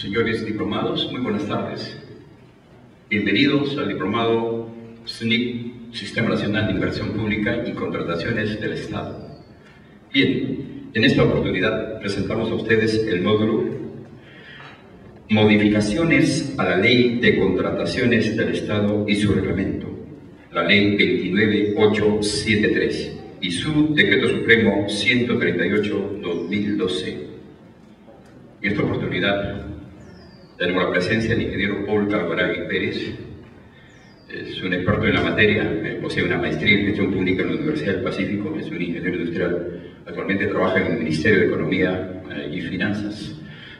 Señores diplomados, muy buenas tardes. Bienvenidos al diplomado SNIP, Sistema Nacional de Inversión Pública y Contrataciones del Estado. Bien, en esta oportunidad presentamos a ustedes el módulo Modificaciones a la Ley de Contrataciones del Estado y su reglamento, la Ley 29873 y su Decreto Supremo 138-2012. En esta oportunidad tenemos la presencia del ingeniero Paul Calvaragui Pérez. Es un experto en la materia, posee una maestría en gestión pública en la Universidad del Pacífico, es un ingeniero industrial, actualmente trabaja en el Ministerio de Economía y Finanzas.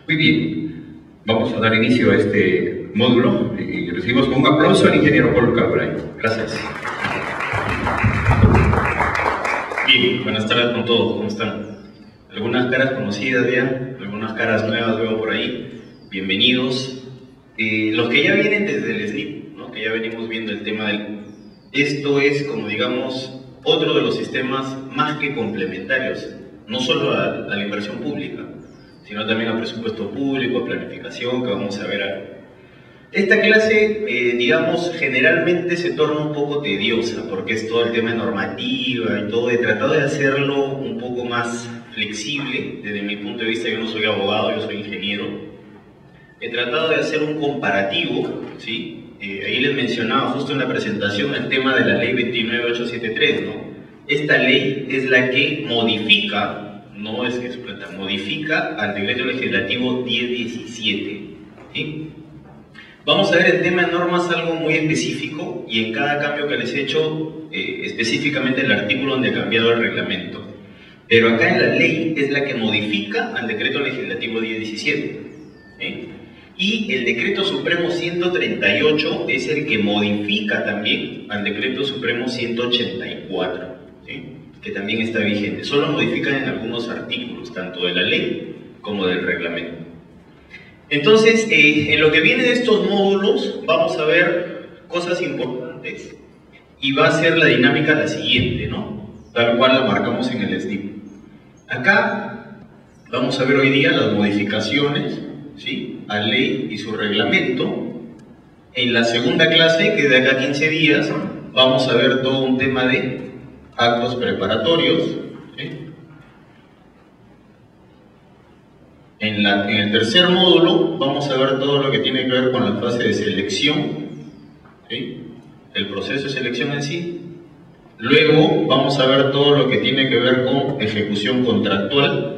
Muy bien, vamos a dar inicio a este módulo y recibimos con un aplauso al ingeniero Paul Calvaragui. Gracias. Bien, buenas tardes con todos, ¿cómo están? Algunas caras conocidas ya, algunas caras nuevas veo por ahí. Bienvenidos. Los que ya vienen desde el SNIP, ¿no? Que ya venimos viendo el tema del... Esto es, como digamos, otro de los sistemas más que complementarios, no solo a la inversión pública, sino también a presupuesto público, a planificación, que vamos a ver ahora. Esta clase, digamos, generalmente se torna un poco tediosa, porque es todo el tema de normativa y todo. He tratado de hacerlo un poco más flexible, desde mi punto de vista. Yo no soy abogado, yo soy ingeniero. He tratado de hacer un comparativo, ¿sí? Ahí les mencionaba justo en la presentación el tema de la ley 29873, ¿no? Esta ley es la que modifica, no es que suplanta, modifica al decreto legislativo 1017, ¿sí? Vamos a ver el tema de normas algo muy específico y en cada cambio que les he hecho, específicamente el artículo donde he cambiado el reglamento. Pero acá en la ley es la que modifica al decreto legislativo 1017, ¿sí? Y el decreto supremo 138 es el que modifica también al decreto supremo 184, ¿sí? Que también está vigente. Solo modifican en algunos artículos, tanto de la ley como del reglamento. Entonces, en lo que viene de estos módulos, vamos a ver cosas importantes y va a ser la dinámica la siguiente, ¿no? Tal cual la marcamos en el SNIP. Acá vamos a ver hoy día las modificaciones, ¿sí?, a ley y su reglamento. En la segunda clase, que es de acá a 15 días, vamos a ver todo un tema de actos preparatorios, ¿sí? En el tercer módulo vamos a ver todo lo que tiene que ver con la fase de selección, ¿sí?, el proceso de selección en sí. Luego vamos a ver todo lo que tiene que ver con ejecución contractual.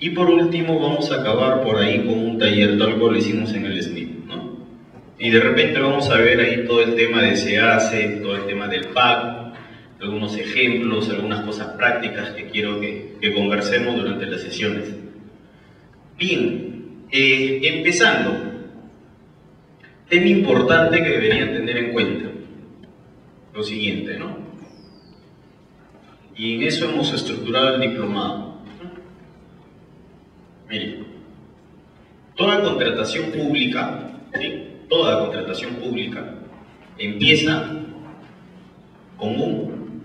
Y por último vamos a acabar por ahí con un taller tal cual lo hicimos en el SNIP, ¿no? Y de repente vamos a ver ahí todo el tema de SEACE, todo el tema del PAC, algunos ejemplos, algunas cosas prácticas que quiero que conversemos durante las sesiones. Bien, empezando, tema importante que deberían tener en cuenta, lo siguiente, ¿no? Y en eso hemos estructurado el diplomado. Miren, toda contratación pública, ¿sí?, toda contratación pública empieza con un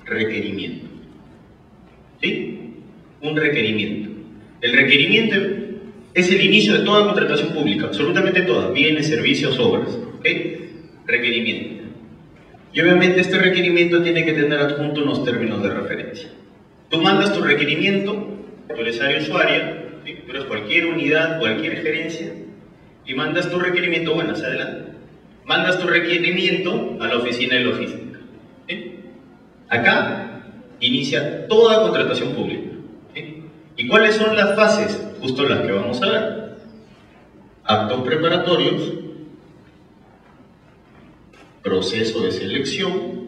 requerimiento, ¿sí? Un requerimiento. El requerimiento es el inicio de toda contratación pública, absolutamente toda, bienes, servicios, obras, ¿ok? Requerimiento. Y obviamente este requerimiento tiene que tener adjunto unos términos de referencia. Tú mandas tu requerimiento, tú eres área usuaria, ¿sí?, tú eres cualquier unidad, cualquier gerencia, y mandas tu requerimiento, buenas, adelante. Mandas tu requerimiento a la oficina de logística, ¿sí? Acá inicia toda contratación pública, ¿sí? ¿Y cuáles son las fases? Justo las que vamos a ver. Actos preparatorios, proceso de selección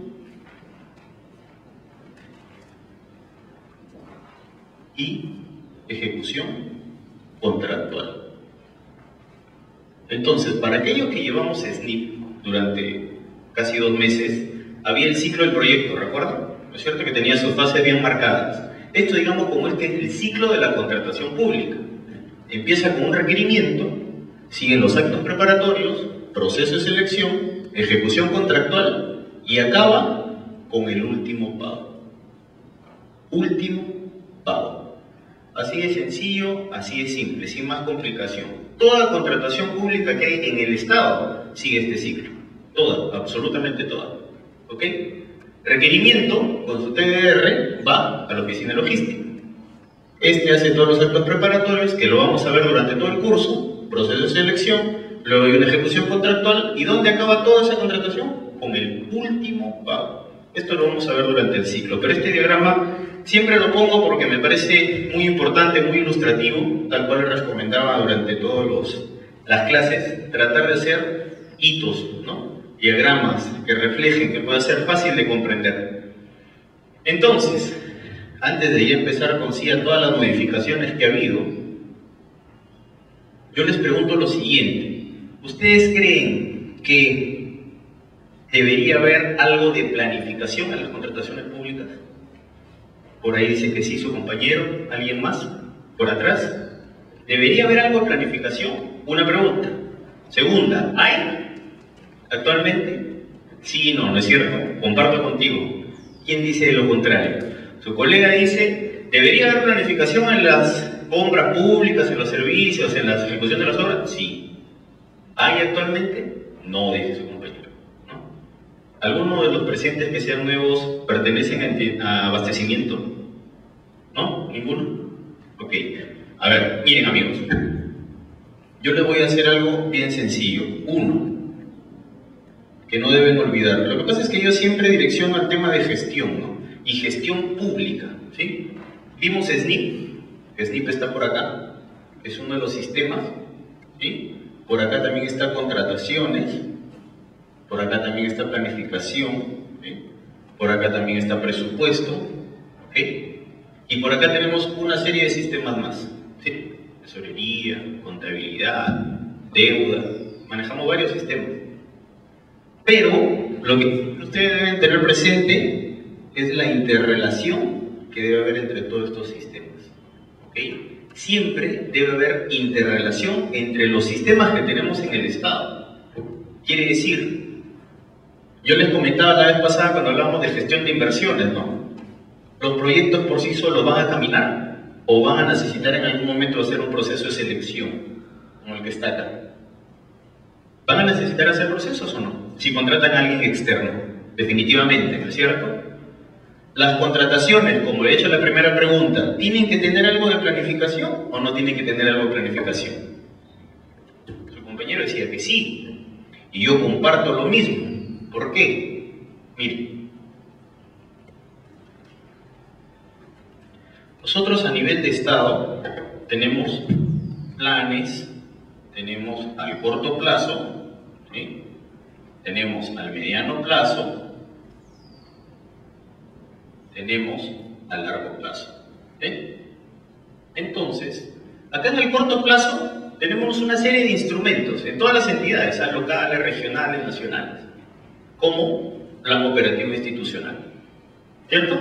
y ejecución contractual. Entonces, para aquellos que llevamos SNIP durante casi 2 meses, había el ciclo del proyecto, ¿recuerdan? ¿No es cierto? Que tenía sus fases bien marcadas. Esto, digamos, como este es el ciclo de la contratación pública. Empieza con un requerimiento, siguen los actos preparatorios, proceso de selección, ejecución contractual y acaba con el último pago. Último pago. Así de sencillo, así de simple, sin más complicación. Toda contratación pública que hay en el Estado sigue este ciclo. Toda, absolutamente toda. ¿Ok? Requerimiento, con su TDR, va a la oficina de logística. Este hace todos los actos preparatorios, que lo vamos a ver durante todo el curso, proceso de selección, luego hay una ejecución contractual, ¿y dónde acaba toda esa contratación? Con el último pago. Esto lo vamos a ver durante el ciclo, pero este diagrama siempre lo pongo porque me parece muy importante, muy ilustrativo, tal cual les recomendaba durante todas las clases, tratar de hacer hitos, ¿no? Diagramas que reflejen, que pueda ser fácil de comprender. Entonces, antes de ya empezar con sí a todas las modificaciones que ha habido, yo les pregunto lo siguiente: ¿ustedes creen que debería haber algo de planificación en las contrataciones públicas? Por ahí dice que sí su compañero, ¿alguien más? ¿Por atrás? ¿Debería haber algo de planificación? Una pregunta. Segunda, ¿hay actualmente? Sí y no, ¿no es cierto? Comparto contigo. ¿Quién dice lo contrario? Su colega dice, ¿debería haber planificación en las compras públicas, en los servicios, en la ejecución de las obras? Sí. ¿Hay actualmente? No, dice su compañero. ¿No? ¿Alguno de los presentes que sean nuevos pertenecen a abastecimiento? ¿No? ¿Ninguno? Ok. A ver, miren amigos. Yo les voy a hacer algo bien sencillo. Uno, que no deben olvidar. Lo que pasa es que yo siempre direcciono al tema de gestión, ¿no? Y gestión pública, ¿sí? Vimos SNIP. SNIP está por acá. Es uno de los sistemas, ¿sí? Por acá también está contrataciones. Por acá también está planificación, ¿sí? Por acá también está presupuesto, ¿ok? Y por acá tenemos una serie de sistemas más, ¿sí? Tesorería, contabilidad, deuda, manejamos varios sistemas. Pero lo que ustedes deben tener presente es la interrelación que debe haber entre todos estos sistemas, ¿ok? Siempre debe haber interrelación entre los sistemas que tenemos en el Estado. Quiere decir, yo les comentaba la vez pasada cuando hablábamos de gestión de inversiones, ¿no? Los proyectos por sí solos van a caminar o van a necesitar en algún momento hacer un proceso de selección, como el que está acá. ¿Van a necesitar hacer procesos o no? Si contratan a alguien externo, definitivamente, ¿no es cierto? Las contrataciones, como he hecho la primera pregunta, ¿tienen que tener algo de planificación o no tienen que tener algo de planificación? Su compañero decía que sí, y yo comparto lo mismo. ¿Por qué? Miren, nosotros a nivel de Estado tenemos planes, tenemos al corto plazo, ¿sí? Tenemos al mediano plazo, tenemos a largo plazo, ¿sí? Entonces, acá en el corto plazo tenemos una serie de instrumentos en todas las entidades, locales, regionales, nacionales, como plan operativo institucional, ¿cierto?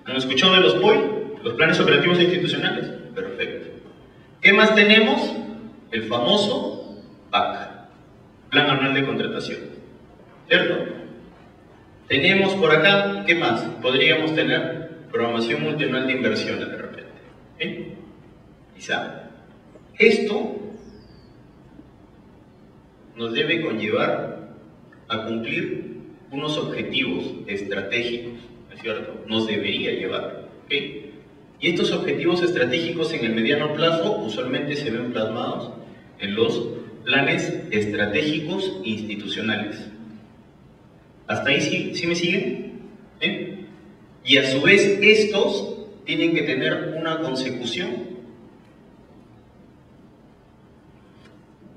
¿Han escuchado de los POI? Los planes operativos institucionales. Perfecto. ¿Qué más tenemos? El famoso PAC, Plan Anual de Contratación, ¿cierto? Tenemos por acá, ¿qué más? Podríamos tener programación multianual de inversiones de repente, ¿sí? Quizá. Esto nos debe conllevar a cumplir unos objetivos estratégicos, ¿no es cierto? Nos debería llevar, ¿ok? Y estos objetivos estratégicos en el mediano plazo usualmente se ven plasmados en los planes estratégicos institucionales. ¿Hasta ahí sí me siguen? ¿Eh? Y a su vez estos tienen que tener una consecución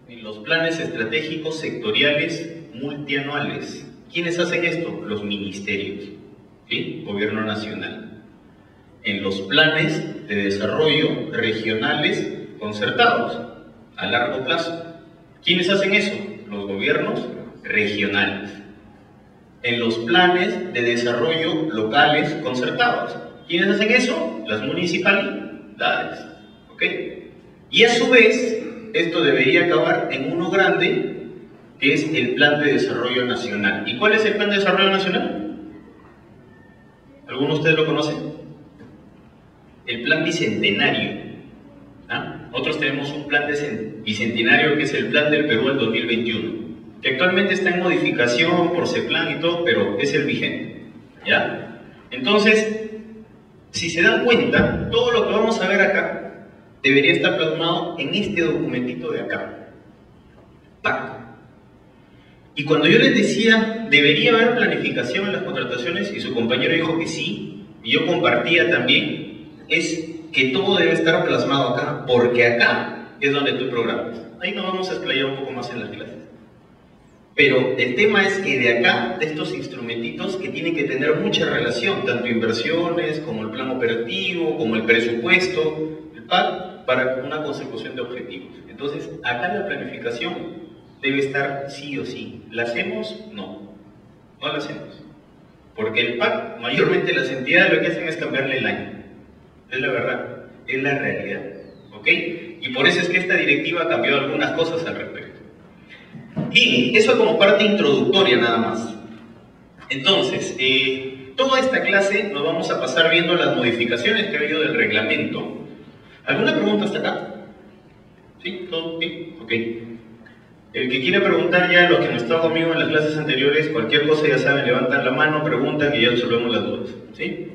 en los planes estratégicos sectoriales multianuales. ¿Quiénes hacen esto? Los ministerios, ¿sí? Gobierno nacional. En los planes de desarrollo regionales concertados a largo plazo. ¿Quiénes hacen eso? Los gobiernos regionales. En los planes de desarrollo locales concertados. ¿Quiénes hacen eso? Las municipalidades, ¿ok? Y a su vez, esto debería acabar en uno grande, que es el Plan de Desarrollo Nacional. ¿Y cuál es el Plan de Desarrollo Nacional? ¿Alguno de ustedes lo conocen? El Plan Bicentenario. ¿Ah? Nosotros tenemos un plan bicentenario que es el Plan del Perú del 2021, que actualmente está en modificación por CEPLAN y todo, pero es el vigente, ¿ya? Entonces, si se dan cuenta, todo lo que vamos a ver acá debería estar plasmado en este documentito de acá, PAC. Y cuando yo les decía, debería haber planificación en las contrataciones, y su compañero dijo que sí, y yo compartía también, es que todo debe estar plasmado acá, porque acá es donde tú programas. Ahí nos vamos a explayar un poco más en las clases. Pero el tema es que de acá, de estos instrumentitos que tienen que tener mucha relación, tanto inversiones, como el plan operativo, como el presupuesto, el PAC, para una consecución de objetivos. Entonces, acá la planificación debe estar sí o sí. ¿La hacemos? No. No la hacemos. Porque el PAC, mayormente las entidades lo que hacen es cambiarle el año. Es la verdad, es la realidad. ¿Ok? Y por eso es que esta directiva ha cambiado algunas cosas al respecto. Bien, eso como parte introductoria nada más. Entonces, toda esta clase nos vamos a pasar viendo las modificaciones que ha habido del reglamento. ¿Alguna pregunta hasta acá? ¿Sí? ¿Todo bien? Ok. El que quiera preguntar ya, los que no estaban conmigo en las clases anteriores, cualquier cosa ya saben, levantan la mano, preguntan y ya resolvemos las dudas. ¿Sí?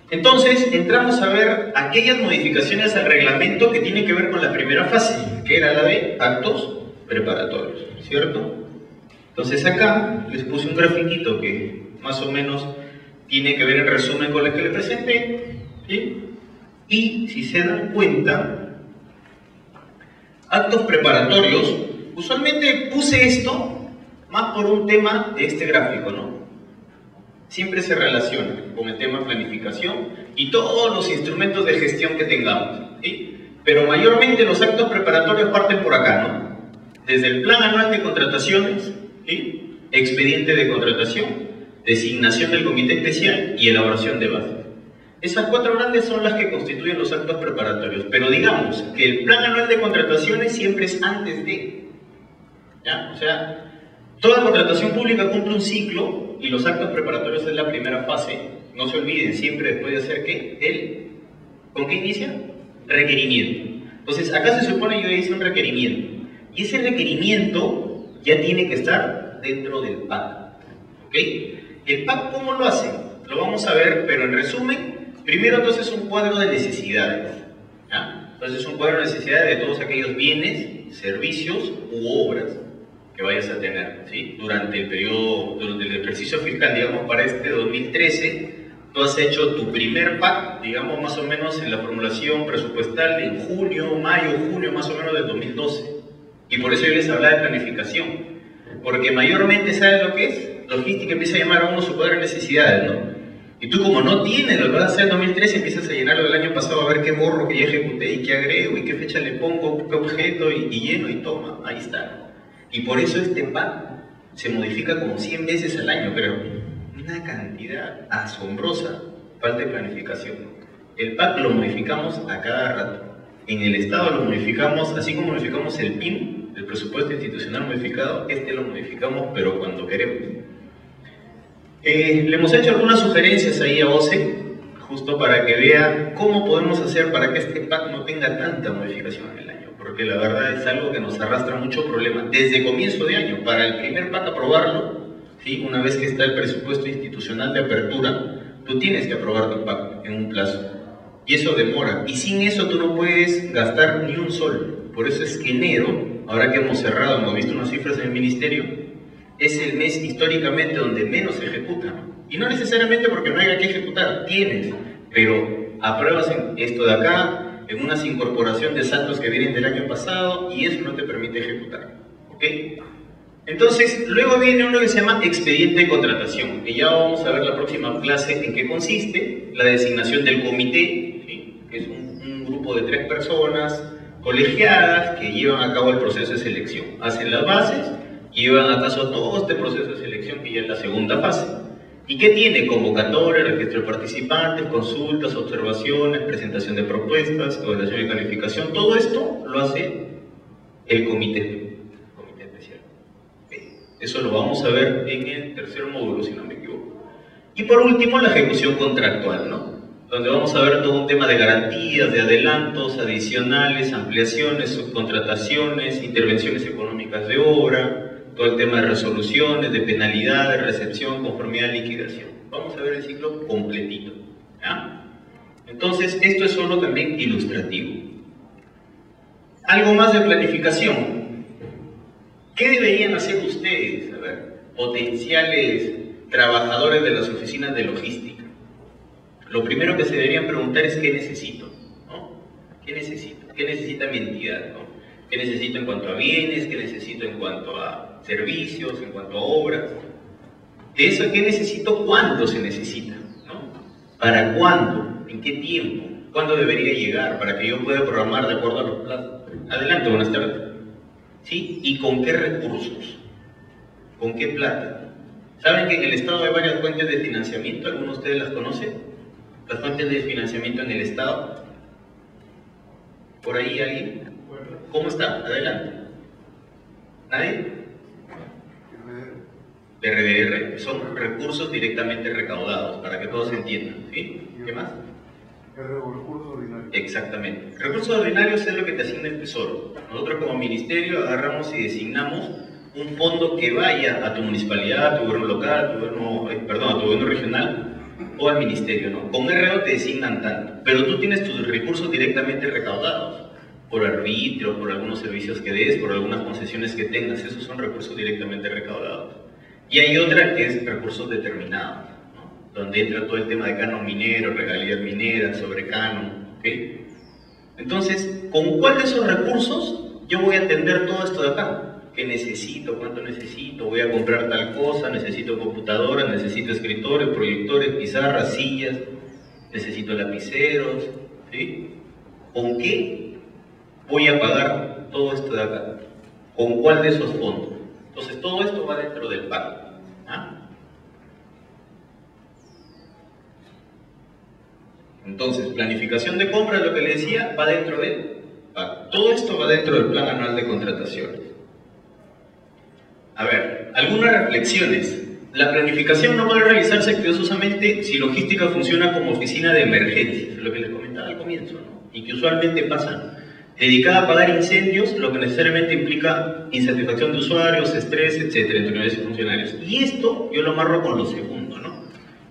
Entonces, entramos a ver aquellas modificaciones al reglamento que tienen que ver con la primera fase, que era la de actos preparatorios, ¿cierto? Entonces acá les puse un grafiquito que más o menos tiene que ver en resumen con el que les presenté, ¿sí? Y si se dan cuenta, actos preparatorios, usualmente puse esto más por un tema de este gráfico, ¿no? Siempre se relaciona con el tema planificación y todos los instrumentos de gestión que tengamos, ¿sí? Pero mayormente los actos preparatorios parten por acá, ¿no? Desde el plan anual de contrataciones, ¿sí? Expediente de contratación, designación del comité especial y elaboración de bases. Esas cuatro grandes son las que constituyen los actos preparatorios, pero digamos que el plan anual de contrataciones siempre es antes de, ¿ya? O sea, toda contratación pública cumple un ciclo y los actos preparatorios es la primera fase. No se olviden, siempre después de hacer ¿qué? ¿Con qué inicia? Requerimiento. Entonces, acá se supone que yo hice un requerimiento. Y ese requerimiento ya tiene que estar dentro del PAC. ¿Ok? ¿El PAC cómo lo hace? Lo vamos a ver, pero en resumen, primero entonces un cuadro de necesidades. ¿Ya? Entonces un cuadro de necesidades de todos aquellos bienes, servicios u obras que vayas a tener, ¿sí? Durante el periodo, durante el ejercicio fiscal, digamos, para este 2013, tú has hecho tu primer PAC, digamos, más o menos en la formulación presupuestal en junio, mayo, junio, más o menos del 2012. Y por eso yo les hablaba de planificación, porque mayormente, ¿sabes lo que es? Logística empieza a llamar a uno su cuadro de necesidades, ¿no? Y tú como no tienes lo que vas a hacer en 2013, empiezas a llenarlo del año pasado a ver qué borro que ya ejecuté y qué agrego y qué fecha le pongo, qué objeto y lleno y toma, ahí está. Y por eso este PAC se modifica como 100 veces al año, creo. Una cantidad asombrosa, falta de planificación. El PAC lo modificamos a cada rato. En el Estado lo modificamos, así como modificamos el PIN, el presupuesto institucional modificado, este lo modificamos, pero cuando queremos. Le hemos hecho algunas sugerencias ahí a OCE, justo para que vea cómo podemos hacer para que este PAC no tenga tanta modificación en el año, porque la verdad es algo que nos arrastra mucho problema desde comienzo de año. Para el primer PAC aprobarlo, ¿sí? Una vez que está el presupuesto institucional de apertura, tú tienes que aprobar tu PAC en un plazo. Y eso demora, y sin eso tú no puedes gastar ni un sol. Por eso es que enero, ahora que hemos cerrado, hemos visto unas cifras en el ministerio, es el mes históricamente donde menos se ejecuta. Y no necesariamente porque no haya que ejecutar, tienes, pero apruebas en esto de acá, en unas incorporación de saldos que vienen del año pasado, y eso no te permite ejecutar. ¿Ok? Entonces, luego viene uno que se llama expediente de contratación, que ya vamos a ver la próxima clase en qué consiste, la designación del comité, ¿sí? Que es un grupo de 3 personas colegiadas que llevan a cabo el proceso de selección, hacen las bases y llevan a caso todo este proceso de selección que ya es la segunda fase. ¿Y qué tiene? Convocatoria, registro de participantes, consultas, observaciones, presentación de propuestas, evaluación y calificación. Todo esto lo hace el comité especial. Eso lo vamos a ver en el tercer módulo, si no me equivoco. Y por último, la ejecución contractual, ¿no? donde vamos a ver todo un tema de garantías, de adelantos, adicionales, ampliaciones, subcontrataciones, intervenciones económicas de obra, todo el tema de resoluciones, de penalidades, recepción, conformidad, liquidación. Vamos a ver el ciclo completito, ¿ya? Entonces, esto es solo también ilustrativo. Algo más de planificación. ¿Qué deberían hacer ustedes, a ver, potenciales trabajadores de las oficinas de logística? Lo primero que se deberían preguntar es ¿qué necesito? ¿No? ¿Qué necesito? ¿Qué necesita mi entidad? ¿No? ¿Qué necesito en cuanto a bienes? ¿Qué necesito en cuanto a servicios? ¿En cuanto a obras? De eso, ¿qué necesito? ¿Cuándo se necesita? ¿No? ¿Para cuándo? ¿En qué tiempo? ¿Cuándo debería llegar? Para que yo pueda programar de acuerdo a los plazos. Adelante, buenas tardes. ¿Sí? ¿Y con qué recursos? ¿Con qué plata? ¿Saben que en el Estado hay varias fuentes de financiamiento? ¿Alguno de ustedes las conoce? Las fuentes de financiamiento en el Estado. ¿Por ahí alguien? ¿Cómo está? Adelante. ¿Nadie? RDR. Son recursos directamente recaudados, para que todos entiendan. ¿Sí? ¿Qué más? Recursos ordinarios. Exactamente. Recursos ordinarios es lo que te asigna el Tesoro. Nosotros como ministerio agarramos y designamos un fondo que vaya a tu municipalidad, a tu gobierno local, a tu gobierno regional o al ministerio, ¿no? Con RO te designan tanto, pero tú tienes tus recursos directamente recaudados por arbitrio, por algunos servicios que des, por algunas concesiones que tengas. Esos son recursos directamente recaudados. Y hay otra que es recursos determinados, donde entra todo el tema de canon minero, regalías mineras, sobre canon, ¿ok? Entonces, ¿con cuál de esos recursos yo voy a atender todo esto de acá? ¿Qué necesito? ¿Cuánto necesito? ¿Voy a comprar tal cosa? ¿Necesito computadoras? ¿Necesito escritorios, proyectores, pizarras, sillas? ¿Necesito lapiceros? ¿Sí? ¿Con qué voy a pagar todo esto de acá? ¿Con cuál de esos fondos? Entonces, todo esto va dentro del pago. ¿Ah? Entonces, planificación de compra, lo que le decía, va dentro del pago. Todo esto va dentro del plan anual de contrataciones. A ver, algunas reflexiones. La planificación no puede realizarse exitosamente si logística funciona como oficina de emergencias, lo que les comentaba al comienzo, ¿no? Y que usualmente pasa. Dedicada a pagar incendios, lo que necesariamente implica insatisfacción de usuarios, estrés, etcétera, entre unidades y funcionarios. Y esto yo lo amarro con lo segundo, ¿no?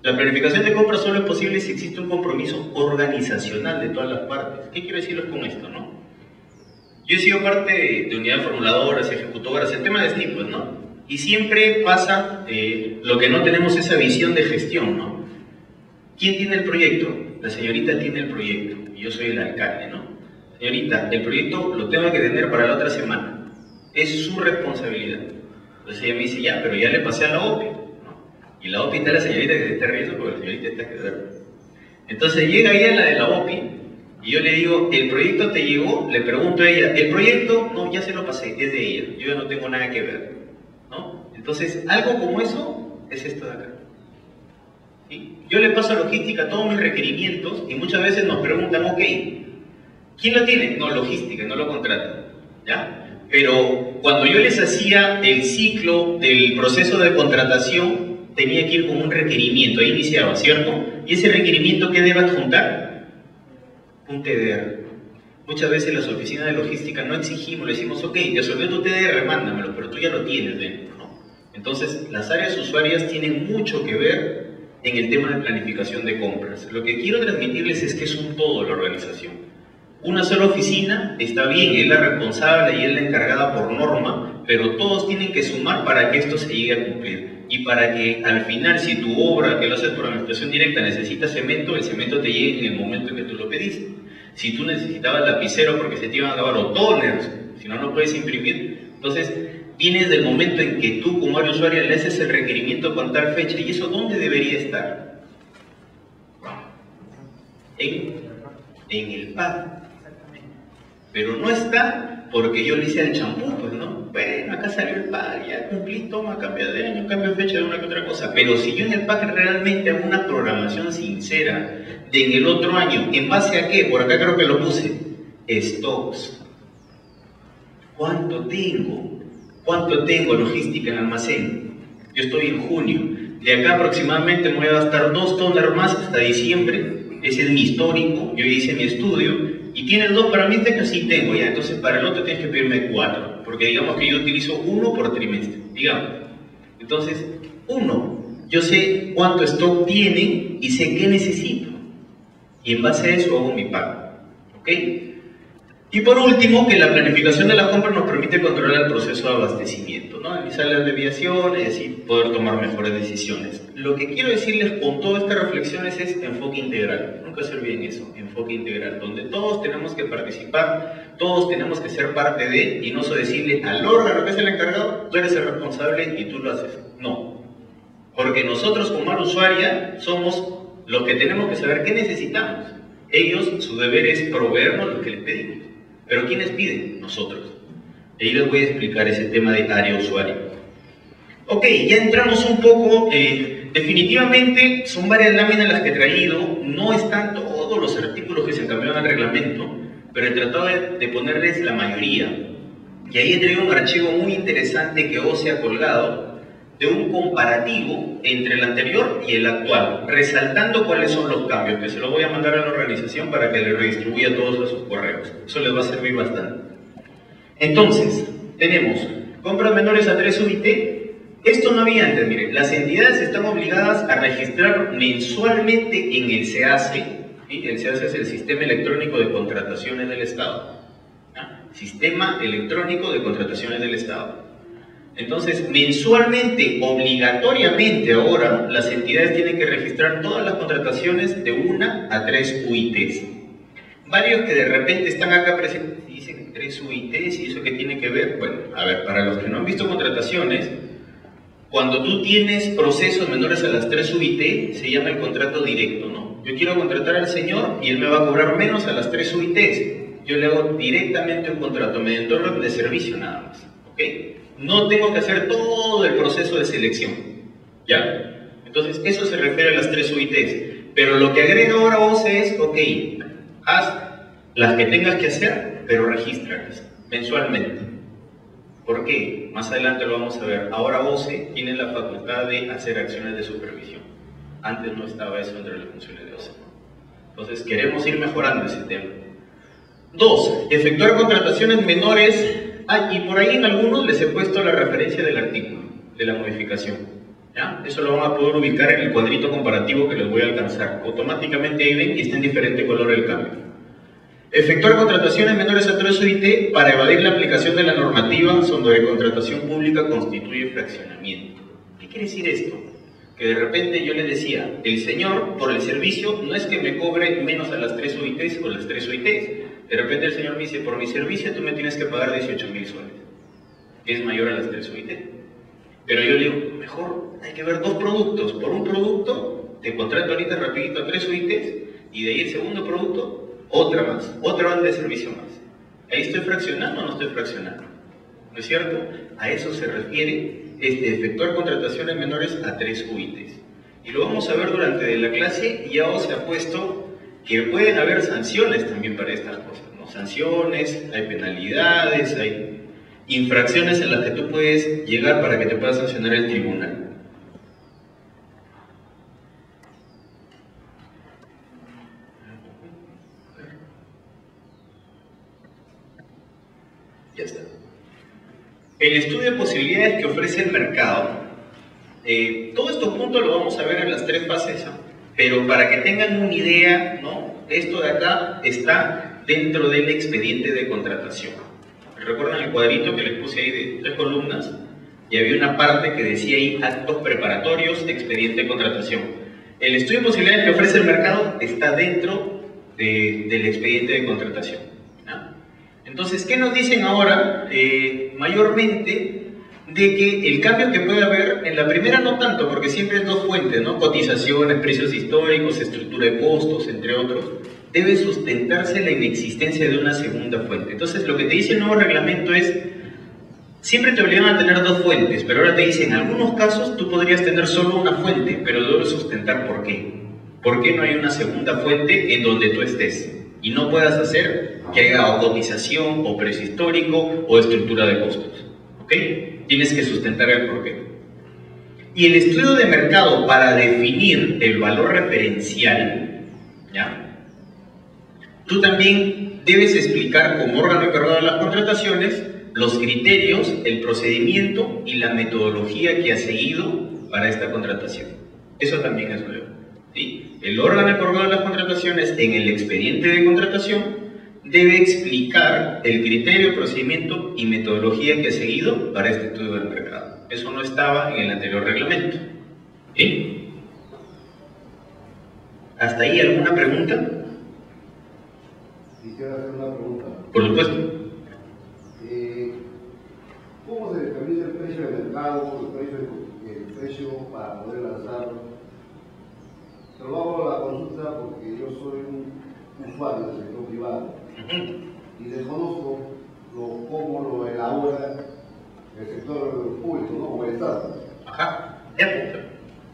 La planificación de compras solo es posible si existe un compromiso organizacional de todas las partes. ¿Qué quiero decirles con esto, no? Yo he sido parte de unidades formuladoras, ejecutoras, el tema de SNIP, pues, ¿no? Y siempre pasa lo que no tenemos esa visión de gestión, ¿no? ¿Quién tiene el proyecto? La señorita tiene el proyecto y yo soy el alcalde, ¿no? Señorita, el proyecto lo tengo que tener para la otra semana. Es su responsabilidad. Entonces ella me dice, ya, pero ya le pasé a la OPI, ¿no? Y la OPI está la señorita que se está riendo porque la señorita está que duerme. Entonces llega ella, la de la OPI, y yo le digo, ¿el proyecto te llegó? Le pregunto a ella, ¿el proyecto? No, ya se lo pasé, es de ella. Yo ya no tengo nada que ver, ¿no? Entonces, algo como eso es esto de acá. ¿Sí? Yo le paso a logística todos mis requerimientos y muchas veces nos preguntan, ok, ¿quién lo tiene? No, logística, no lo contrata, ¿ya? Pero cuando yo les hacía el ciclo del proceso de contratación, tenía que ir con un requerimiento, ahí iniciaba, ¿cierto? Y ese requerimiento, ¿qué debe adjuntar? Un TDR. Muchas veces las oficinas de logística no exigimos, le decimos, ok, te resolvió tu TDR, mándamelo, pero tú ya lo tienes dentro, ¿no? Entonces, las áreas usuarias tienen mucho que ver en el tema de planificación de compras. Lo que quiero transmitirles es que es un todo la organización. Una sola oficina está bien, es la responsable y es la encargada por norma, pero todos tienen que sumar para que esto se llegue a cumplir. Y para que al final, si tu obra, que lo haces por administración directa, necesita cemento, el cemento te llegue en el momento en que tú lo pediste. Si tú necesitabas lapicero porque se te iban a acabar los toners, si no, no puedes imprimir. Entonces, vienes del momento en que tú, como área usuaria, le haces el requerimiento con tal fecha. ¿Y eso dónde debería estar? En el PAD. Pero no está porque yo le hice el champú, pues, ¿no? Bueno, acá salió el PAD, ya cumplí, toma, cambia de año, cambia de fecha de una que otra cosa. Pero si yo en el PAD realmente hago una programación sincera de en el otro año, ¿en base a qué? Por acá creo que lo puse. Stocks. ¿Cuánto tengo? ¿Cuánto tengo logística en almacén? Yo estoy en junio. De acá aproximadamente me voy a gastar 2 toners más hasta diciembre ese es mi histórico, yo hice mi estudio, y tienes 2 parámetros, sí tengo ya, entonces para el otro tienes que pedirme 4, porque digamos que yo utilizo 1 por trimestre, digamos. Entonces, 1, yo sé cuánto stock tienen y sé qué necesito, y en base a eso hago mi pago, ¿ok? Y por último, que la planificación de la compra nos permite controlar el proceso de abastecimiento, ¿no? Analizar las desviaciones y así poder tomar mejores decisiones. Lo que quiero decirles con todas estas reflexiones es enfoque integral. Nunca se olviden eso, enfoque integral, donde todos tenemos que participar, todos tenemos que ser parte de, y no solo decirle al órgano que es el encargado, tú eres el responsable y tú lo haces. No. Porque nosotros como área usuaria somos los que tenemos que saber qué necesitamos. Ellos, su deber es proveernos lo que les pedimos. ¿Pero quiénes piden? Nosotros. Y ahí les voy a explicar ese tema de área usuaria. Ok, ya entramos un poco, definitivamente son varias láminas las que he traído, no están todos los artículos que se cambiaron al reglamento, pero he tratado de ponerles la mayoría. Y ahí he traído un archivo muy interesante que OCE ha colgado, de un comparativo entre el anterior y el actual, resaltando cuáles son los cambios, que se los voy a mandar a la organización para que le redistribuya todos a sus correos. Eso les va a servir bastante. Entonces, tenemos compras menores a 3 UIT. Esto no había antes, miren, las entidades están obligadas a registrar mensualmente en el SEACE, ¿sí? El SEACE es el Sistema Electrónico de Contrataciones del Estado. Sistema Electrónico de Contrataciones del Estado. Entonces, mensualmente, obligatoriamente ahora, las entidades tienen que registrar todas las contrataciones de 1 a 3 UITs. Varios que de repente están acá presentes y dicen 3 UITs y eso qué tiene que ver. Bueno, a ver, para los que no han visto contrataciones, cuando tú tienes procesos menores a las 3 UIT, se llama el contrato directo, ¿no? Yo quiero contratar al señor y él me va a cobrar menos a las 3 UITs. Yo le hago directamente un contrato mediante orden de servicio nada más, ¿ok? No tengo que hacer todo el proceso de selección, ¿ya? Entonces, eso se refiere a las 3 UITs. Pero lo que agrega ahora OCE es, ok, haz las que tengas que hacer, pero regístralas mensualmente. ¿Por qué? Más adelante lo vamos a ver. Ahora OCE tiene la facultad de hacer acciones de supervisión. Antes no estaba eso entre las funciones de OCE. Entonces, queremos ir mejorando ese tema. 2. Efectuar contrataciones menores. Y por ahí en algunos les he puesto la referencia del artículo, de la modificación. ¿Ya? Eso lo van a poder ubicar en el cuadrito comparativo que les voy a alcanzar. Automáticamente ahí ven y está en diferente color el cambio. Efectuar contrataciones menores a 3 UIT para evadir la aplicación de la normativa sobre contratación pública constituye fraccionamiento. ¿Qué quiere decir esto? Que de repente yo les decía, el señor por el servicio no es que me cobre menos a las 3 UITs o las 3 UITs. De repente el señor me dice, por mi servicio tú me tienes que pagar 18.000 soles. Es mayor a las 3 UIT. Pero yo le digo, mejor hay que ver 2 productos. Por un producto te contrato ahorita rapidito a 3 UITs y de ahí el segundo producto, otra más, otra banda de servicio más. ¿Ahí estoy fraccionando o no estoy fraccionando? ¿No es cierto? A eso se refiere efectuar contrataciones menores a 3 UITs. Y lo vamos a ver durante la clase. Ya os ha puesto que pueden haber sanciones también para estas cosas, ¿no? Sanciones, hay penalidades, hay infracciones en las que tú puedes llegar para que te pueda sancionar el tribunal. Ya está. El estudio de posibilidades que ofrece el mercado, todos estos puntos lo vamos a ver en las 3 fases, ¿no? Pero para que tengan una idea, ¿no? Esto de acá está dentro del expediente de contratación. ¿Recuerdan el cuadrito que les puse ahí de 3 columnas? Y había una parte que decía ahí actos preparatorios, expediente de contratación. El estudio de posibilidades que ofrece el mercado está dentro del expediente de contratación, ¿no? Entonces, ¿qué nos dicen ahora? Mayormente de que el cambio que puede haber, en la primera no tanto, porque siempre es 2 fuentes, ¿no? Cotizaciones, precios históricos, estructura de costos, entre otros, debe sustentarse la inexistencia de una segunda fuente. Entonces, lo que te dice el nuevo reglamento es, siempre te obligan a tener 2 fuentes, pero ahora te dicen, en algunos casos tú podrías tener solo una fuente, pero debes sustentar por qué. ¿Por qué no hay una segunda fuente en donde tú estés? Y no puedas hacer que haya o cotización, o precio histórico, o estructura de costos. ¿Ok? Tienes que sustentar el porqué. Y el estudio de mercado para definir el valor referencial, ¿ya? Tú también debes explicar como órgano encargado de las contrataciones los criterios, el procedimiento y la metodología que has seguido para esta contratación. Eso también es nuevo, ¿sí? El órgano encargado de las contrataciones en el expediente de contratación debe explicar el criterio, procedimiento y metodología que ha seguido para este estudio del mercado. Eso no estaba en el anterior reglamento. ¿Sí? ¿Hasta ahí alguna pregunta? Quisiera hacer una pregunta. Por supuesto. ¿Cómo se determina el precio de mercado, el precio para poder lanzarlo? Te lo hago la consulta porque yo soy un usuario del sector privado y desconozco cómo lo elabora el sector público, ¿no? O el Estado. Ajá, ya,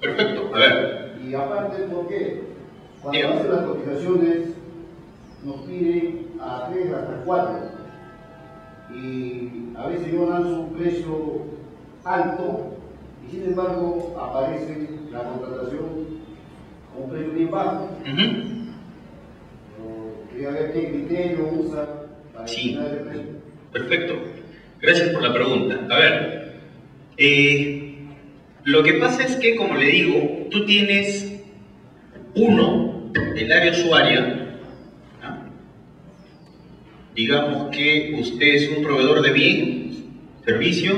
perfecto. A ver. Y aparte, ¿por qué? Cuando Bien. hacen las cotizaciones nos piden a 3 hasta 4 y a veces yo lanzo un precio alto y sin embargo aparece la contratación a un precio bien bajo. Quería ver qué criterio usa para determinar ese precio. Perfecto. Gracias por la pregunta. A ver, lo que pasa es que, como le digo, tú tienes el área usuaria, ¿no? Digamos que usted es un proveedor de bien, servicio,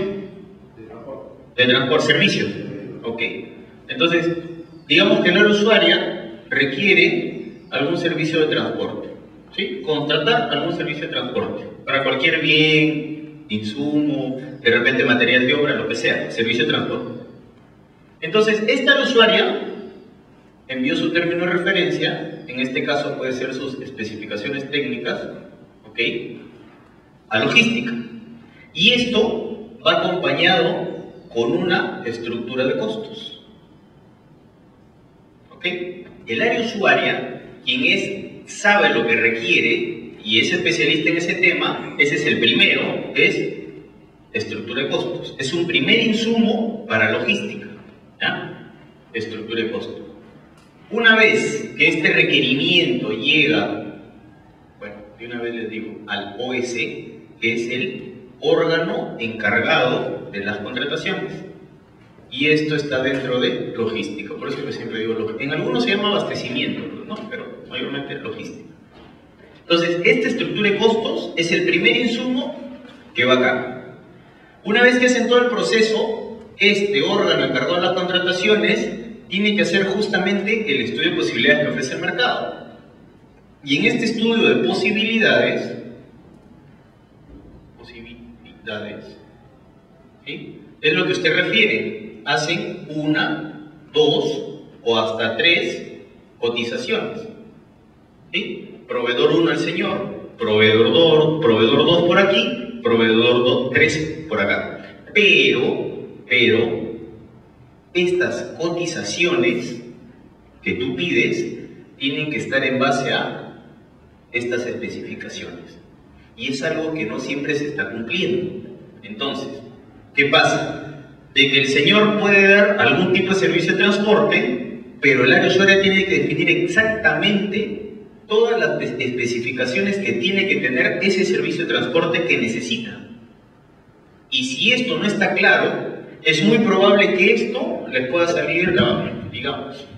de transporte, servicio. Ok. Entonces, digamos que el área usuaria requiere algún servicio de transporte, ¿sí? Contratar algún servicio de transporte para cualquier bien, insumo, de repente material de obra, lo que sea, servicio de transporte. Entonces, esta área usuaria envió su término de referencia, en este caso puede ser sus especificaciones técnicas, ¿ok?, a logística. Y esto va acompañado con una estructura de costos. ¿Ok? El área usuaria, quien sabe lo que requiere y es especialista en ese tema, ese es el primero, es estructura de costos. Es un primer insumo para logística, ¿ya? Estructura de costos. Una vez que este requerimiento llega, bueno, de una vez les digo, al OS, que es el órgano encargado de las contrataciones. Y esto está dentro de logística, por eso que siempre digo logística. En algunos se llama abastecimiento, ¿no? Pero mayormente logística. Entonces, esta estructura de costos es el primer insumo que va acá. Una vez que hacen todo el proceso, este órgano encargado de las contrataciones tiene que hacer justamente el estudio de posibilidades que ofrece el mercado. Y en este estudio de posibilidades, ¿sí?, es lo que usted refiere. Hacen 1, 2 o hasta 3 cotizaciones, ¿sí? Proveedor 1 el señor, proveedor 2 por aquí, proveedor 3 por acá. Pero estas cotizaciones que tú pides tienen que estar en base a estas especificaciones. Y es algo que no siempre se está cumpliendo. Entonces, ¿qué pasa? De que el señor puede dar algún tipo de servicio de transporte, pero el área usuaria tiene que definir exactamente todas las especificaciones que tiene que tener ese servicio de transporte que necesita. Y si esto no está claro, es muy probable que esto les pueda salir, digamos,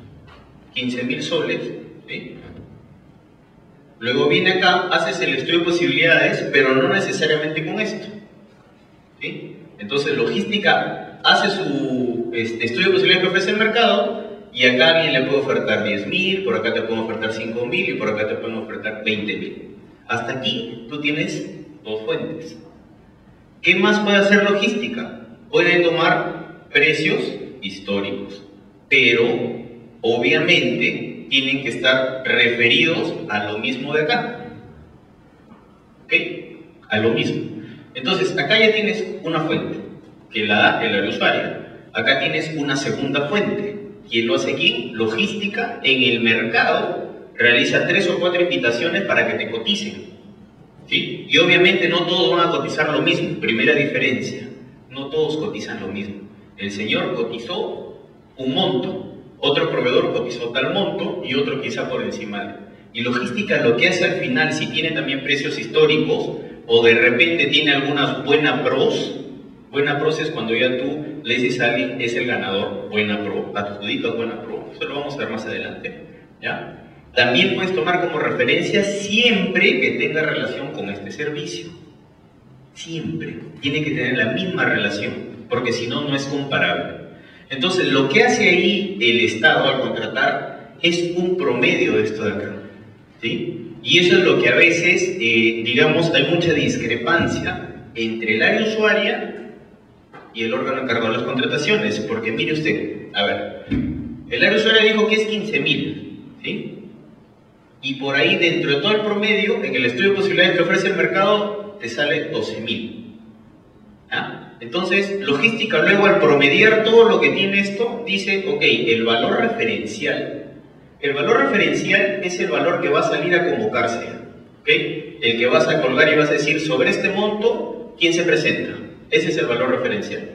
15.000 soles, ¿sí? Luego viene acá, haces el estudio de posibilidades, pero no necesariamente con esto, ¿sí? Entonces, logística hace su estudio de posibilidades que ofrece el mercado, y acá alguien le puede ofertar 10.000, por acá te pueden ofertar 5.000 y por acá te pueden ofertar 20.000. Hasta aquí tú tienes 2 fuentes. ¿Qué más puede hacer logística? Puede tomar precios históricos, pero obviamente tienen que estar referidos a lo mismo de acá, ¿ok? A lo mismo. Entonces, acá ya tienes una fuente, que la da el área usuaria. Acá tienes una segunda fuente. ¿Quién lo hace aquí? Logística en el mercado realiza 3 o 4 invitaciones para que te coticen, ¿sí? Y obviamente no todos van a cotizar lo mismo. Primera diferencia, no todos cotizan lo mismo. El señor cotizó un monto, otro proveedor cotizó tal monto y otro quizá por encima. Y logística lo que hace al final, si tiene también precios históricos, o de repente tiene algunas buena pros es cuando ya tú le dices a alguien, es el ganador, buena pro, adjudicas buena pro, eso lo vamos a ver más adelante, ¿ya? También puedes tomar como referencia siempre que tenga relación con este servicio. Siempre. Tiene que tener la misma relación, porque si no, no es comparable. Entonces, lo que hace ahí el Estado al contratar es un promedio de esto de acá, ¿sí? Y eso es lo que a veces, digamos, hay mucha discrepancia entre el área usuaria y el órgano encargado de las contrataciones, porque mire usted, a ver, el área usuaria dijo que es 15.000, ¿sí? Y por ahí, dentro de todo el promedio, en el estudio de posibilidades que ofrece el mercado, te sale 12.000. ¿Ah? Entonces, logística luego al promediar todo lo que tiene esto, dice, ok, el valor referencial. El valor referencial es el valor que va a salir a convocarse, ¿ok? El que vas a colgar y vas a decir, sobre este monto, ¿quién se presenta? Ese es el valor referencial,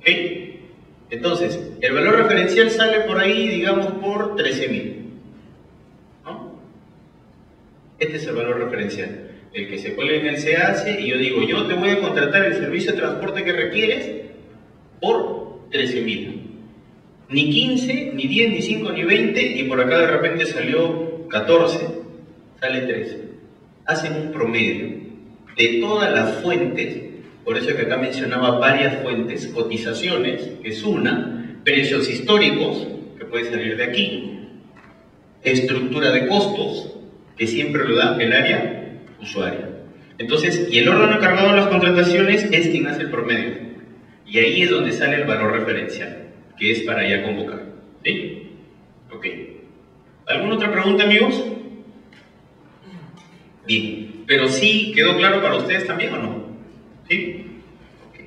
¿ok? Entonces, el valor referencial sale por ahí, digamos, por 13.000, ¿no? Este es el valor referencial. El que se cuelga en el CAC y yo digo, yo te voy a contratar el servicio de transporte que requieres por 13.000. Ni 15, ni 10, ni 5, ni 20, y por acá de repente salió 14, sale 13. Hacen un promedio de todas las fuentes, por eso que acá mencionaba varias fuentes, cotizaciones, que es una, precios históricos, que puede salir de aquí, estructura de costos, que siempre lo da el área usuaria. Entonces, y el órgano encargado de las contrataciones es quien hace el promedio. Y ahí es donde sale el valor referencial, que es para ya convocar. ¿Sí? Ok. ¿Alguna otra pregunta, amigos? Bien. Pero sí, ¿quedó claro para ustedes también o no? ¿Sí? Ok.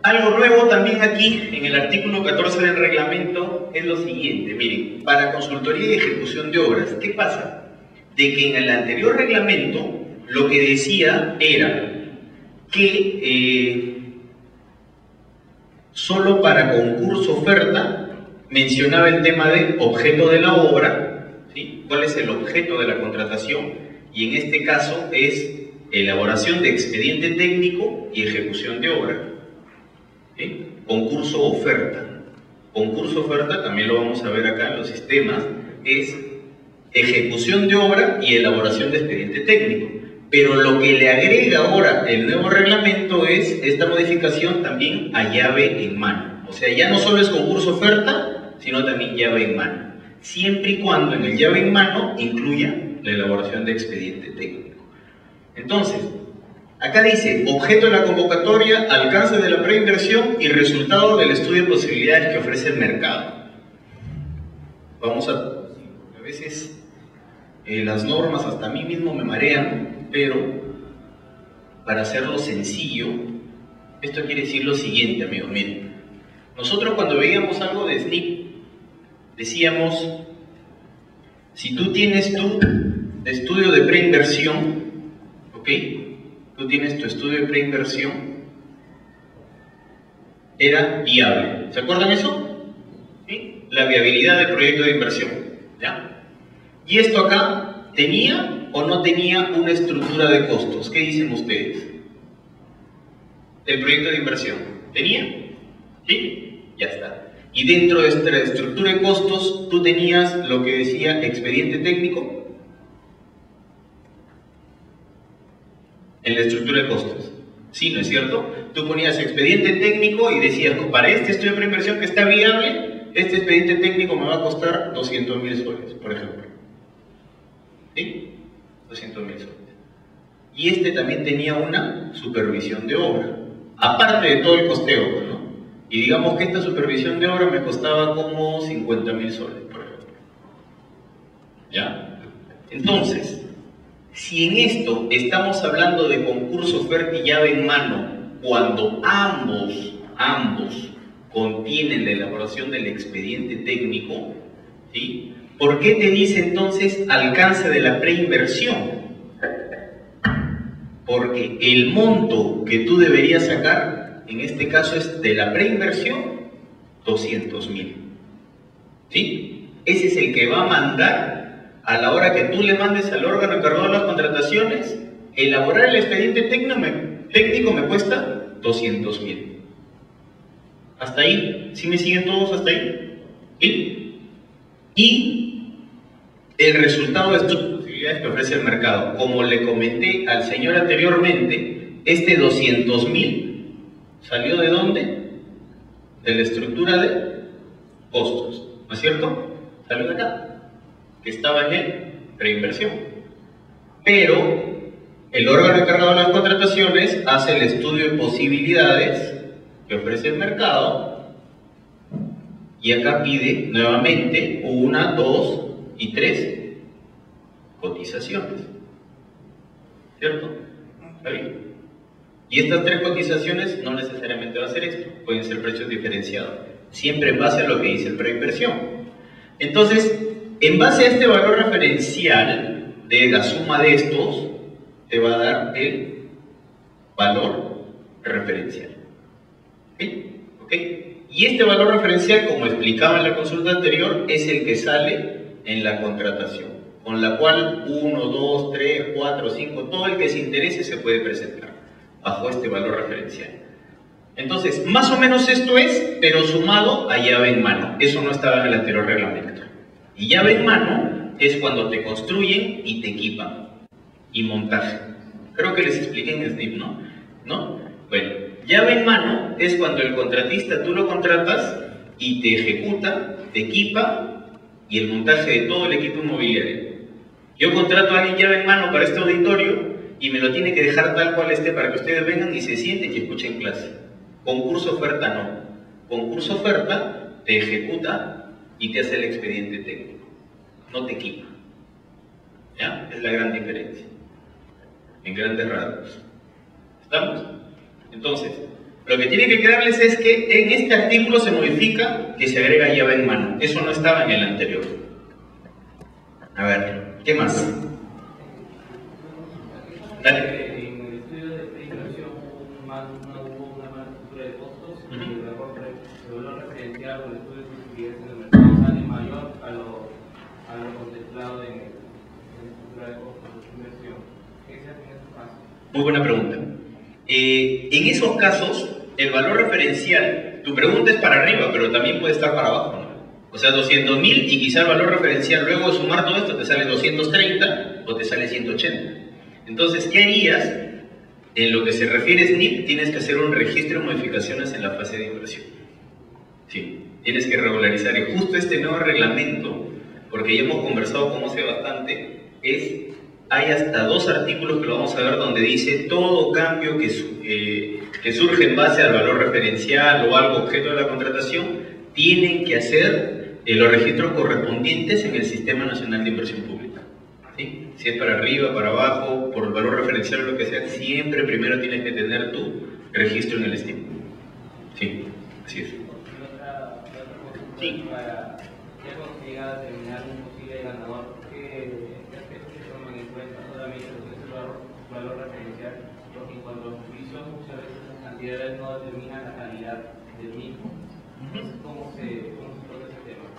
Algo nuevo también aquí, en el artículo 14 del reglamento, es lo siguiente. Miren, para consultoría y ejecución de obras, ¿qué pasa? De que en el anterior reglamento, lo que decía era que solo para concurso oferta mencionaba el tema de objeto de la obra, ¿sí? ¿Cuál es el objeto de la contratación? Y en este caso es elaboración de expediente técnico y ejecución de obra. ¿Sí? Concurso oferta. Concurso oferta, también lo vamos a ver acá en los sistemas, es ejecución de obra y elaboración de expediente técnico. Pero lo que le agrega ahora el nuevo reglamento es esta modificación también a llave en mano. O sea, ya no solo es concurso oferta, sino también llave en mano. Siempre y cuando en el llave en mano incluya la elaboración de expediente técnico. Entonces, acá dice, objeto de la convocatoria, alcance de la preinversión y resultado del estudio de posibilidades que ofrece el mercado. Vamos a veces las normas hasta a mí mismo me marean, pero para hacerlo sencillo, esto quiere decir lo siguiente, amigos. Miren, nosotros cuando veíamos algo de SNIP, decíamos, si tú tienes tu estudio de preinversión, ¿ok? Tú tienes tu estudio de preinversión, era viable. ¿Se acuerdan eso? ¿Sí? La viabilidad del proyecto de inversión, ¿ya? Y esto acá, ¿tenía o no tenía una estructura de costos? ¿Qué dicen ustedes? El proyecto de inversión, ¿tenía? ¿Sí? Ya está. Y dentro de esta estructura de costos, tú tenías lo que decía expediente técnico en la estructura de costos. Sí, ¿no es cierto? Tú ponías expediente técnico y decías, para este estudio de preinversión que está viable, este expediente técnico me va a costar 200.000 soles, por ejemplo. ¿Sí? 200.000 soles. Y este también tenía una supervisión de obra, aparte de todo el costeo, ¿no? Y digamos que esta supervisión de obra me costaba como 50.000 soles, por ejemplo. ¿Ya? Entonces, si en esto estamos hablando de concurso, oferta y llave en mano, cuando ambos contienen la elaboración del expediente técnico, ¿sí? ¿Por qué te dice entonces alcance de la preinversión? Porque el monto que tú deberías sacar, en este caso es de la preinversión, 200.000. ¿Sí? ese es el que va a mandar a la hora que tú le mandes al órgano encargado de las contrataciones. Elaborar el expediente técnico me cuesta 200.000. ¿Hasta ahí? ¿Sí me siguen todos hasta ahí? ¿Sí? Y el resultado de estas posibilidades que ofrece el mercado, como le comenté al señor anteriormente, este 200.000 salió ¿de dónde? De la estructura de costos, ¿no es cierto? Salió de acá, que estaba en el preinversión. Pero el órgano encargado de las contrataciones hace el estudio de posibilidades que ofrece el mercado y acá pide nuevamente 1, 2 y 3 cotizaciones, ¿cierto? ¿Está bien? Y estas 3 cotizaciones no necesariamente va a ser esto, pueden ser precios diferenciados, siempre en base a lo que dice el preinversión. Entonces, en base a este valor referencial de la suma de estos, te va a dar el valor referencial. ¿Ok? Y este valor referencial, como explicaba en la consulta anterior, es el que sale en la contratación, con la cual 1, 2, 3, 4, 5, todo el que se interese se puede presentar bajo este valor referencial. Entonces, más o menos esto es, pero sumado a llave en mano. Eso no estaba en el anterior reglamento. Y llave en mano es cuando te construyen y te equipan. Y montaje. Creo que les expliqué en SNIP, ¿no? ¿No? Bueno, llave en mano es cuando el contratista tú lo contratas y te ejecuta, te equipa y el montaje de todo el equipo inmobiliario. Yo contrato a alguien llave en mano para este auditorio y me lo tiene que dejar tal cual esté para que ustedes vengan y se sienten y escuchen clase. Concurso oferta no. Concurso oferta te ejecuta y te hace el expediente técnico. No te equipa. ¿Ya? Es la gran diferencia. En grandes rasgos. ¿Estamos? Entonces, lo que tiene que quedarles es que en este artículo se modifica que se agrega llave en mano. Eso no estaba en el anterior. A ver, ¿qué más? Dale. En el estudio de preinversión hubo una mala estructura de costos y el valor referencial o el estudio de posibilidades en el mercado sale mayor a lo contemplado en la estructura de costos de inversión. ¿Qué se hace en estos casos? Muy buena pregunta. En esos casos, el valor referencial, tu pregunta es para arriba, pero también puede estar para abajo, ¿no? O sea, 200.000 y quizá el valor referencial luego de sumar todo esto te sale 230 o te sale 180. Entonces, ¿qué harías? En lo que se refiere a SNIP, tienes que hacer un registro de modificaciones en la fase de inversión. Sí, tienes que regularizar. Y justo este nuevo reglamento, porque ya hemos conversado con José bastante, hay hasta 2 artículos que lo vamos a ver donde dice todo cambio que surge en base al valor referencial o algo objeto de la contratación, tienen que hacer los registros correspondientes en el Sistema Nacional de Inversión Pública. ¿Sí? Si es para arriba, para abajo, por el valor referencial o lo que sea, siempre primero tienes que tener tu registro en el SNIP. Sí, así es. Otra cosa, Sí. para ya cuando se llega a determinar un posible ganador, ¿qué aspectos se toman en cuenta? Solamente lo que es el valor referencial, porque en cuanto a los juicios muchas veces las cantidades no determinan la calidad del mismo. ¿Cómo se trata ese tema?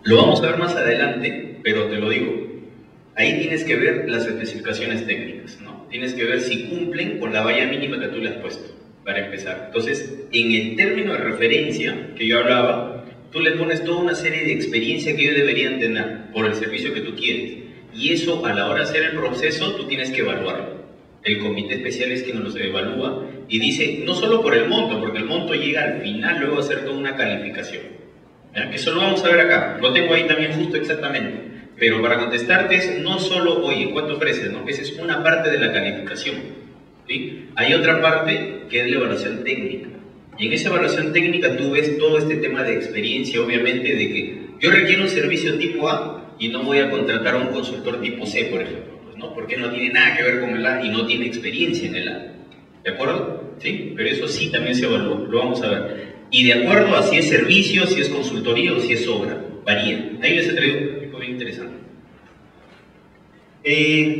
Lo vamos a ver más adelante, pero te lo digo. Ahí tienes que ver las especificaciones técnicas, ¿no? Tienes que ver si cumplen con la valla mínima que tú le has puesto, para empezar. Entonces, en el término de referencia que yo hablaba, tú le pones toda una serie de experiencia que ellos deberían tener por el servicio que tú quieres. Y eso, a la hora de hacer el proceso, tú tienes que evaluarlo. El comité especial es quien nos evalúa y dice, no solo por el monto, porque el monto llega al final luego de hacer toda una calificación. ¿Ya? Eso lo vamos a ver acá. Lo tengo ahí también justo exactamente. Pero para contestarte es no solo, oye, ¿cuánto ofreces? ¿No? Esa es una parte de la calificación. ¿Sí? Hay otra parte que es la evaluación técnica. Y en esa evaluación técnica tú ves todo este tema de experiencia, obviamente, de que yo requiero un servicio tipo A y no voy a contratar a un consultor tipo C, por ejemplo, pues, ¿no? Porque no tiene nada que ver con el A y no tiene experiencia en el A. ¿De acuerdo? ¿Sí? Pero eso sí también se evalúa, lo vamos a ver. Y de acuerdo a si es servicio, si es consultoría o si es obra, varía. Ahí les he traído un gráfico bien interesante.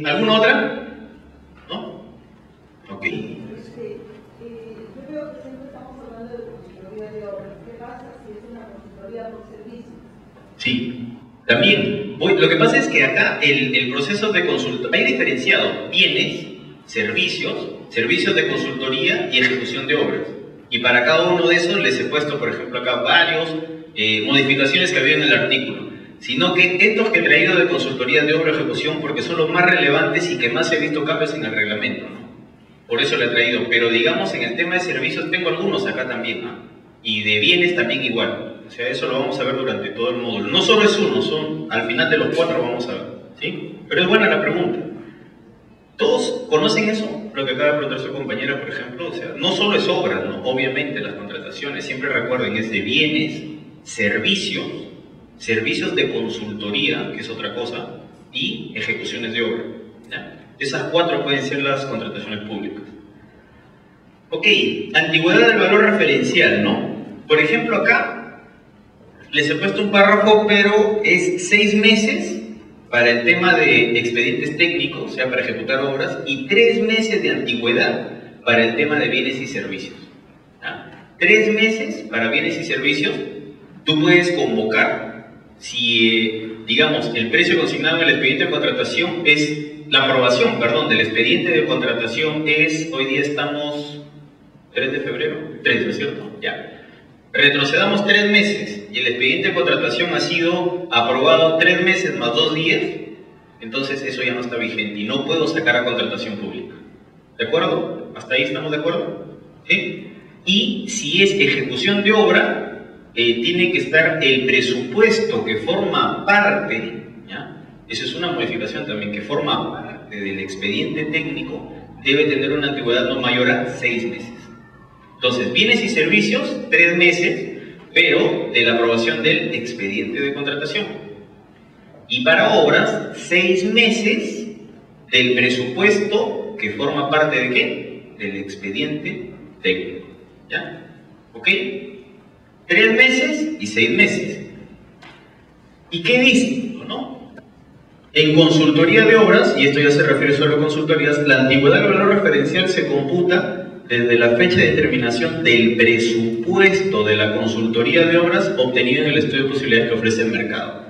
¿Alguna otra? ¿No? Ok. Yo veo que siempre estamos hablando de consultoría de obras. ¿Qué pasa si es una consultoría por servicio? Sí. También, lo que pasa es que acá el proceso de consulta, hay diferenciado bienes, servicios de consultoría y ejecución de obras. Y para cada uno de esos les he puesto, por ejemplo, acá varios modificaciones que había en el artículo. Sino que estos que he traído de consultoría de obra y ejecución, porque son los más relevantes y que más he visto cambios en el reglamento, ¿no? Por eso lo he traído. Pero digamos, en el tema de servicios tengo algunos acá también, ¿no? Y de bienes también igual. O sea, eso lo vamos a ver durante todo el módulo. No solo es uno, son al final de los 4 vamos a ver, ¿sí? Pero es buena la pregunta. ¿Todos conocen eso? Lo que acaba de preguntar su compañera, por ejemplo. O sea, no solo es obra, ¿no? Obviamente las contrataciones, siempre recuerden, es de bienes, servicios de consultoría, que es otra cosa, y ejecuciones de obra, ¿ya? Esas 4 pueden ser las contrataciones públicas. Ok, antigüedad del valor referencial, ¿no? Por ejemplo, acá les he puesto un párrafo, pero es 6 meses para el tema de expedientes técnicos, o sea, para ejecutar obras, y 3 meses de antigüedad para el tema de bienes y servicios, ¿ya? 3 meses para bienes y servicios. Tú puedes convocar, si, digamos, el precio consignado en el expediente de contratación es, la aprobación, perdón, del expediente de contratación es, hoy día estamos 3 de febrero, 3, ¿no es cierto? Ya. Retrocedamos 3 meses y el expediente de contratación ha sido aprobado 3 meses más 2 días, entonces eso ya no está vigente y no puedo sacar a contratación pública. ¿De acuerdo? ¿Hasta ahí estamos de acuerdo? ¿Sí? Y si es ejecución de obra, tiene que estar el presupuesto que forma parte, ¿ya? Eso es una modificación también, que forma parte del expediente técnico, debe tener una antigüedad no mayor a 6 meses. Entonces, bienes y servicios, 3 meses, pero de la aprobación del expediente de contratación. Y para obras, 6 meses del presupuesto que forma parte de ¿qué? Del expediente técnico, ¿ya? ¿Ok? 3 meses y 6 meses. ¿Y qué dice? ¿No? En consultoría de obras, y esto ya se refiere solo a consultorías, la antigüedad del valor referencial se computa desde la fecha de determinación del presupuesto de la consultoría de obras obtenido en el estudio de posibilidades que ofrece el mercado.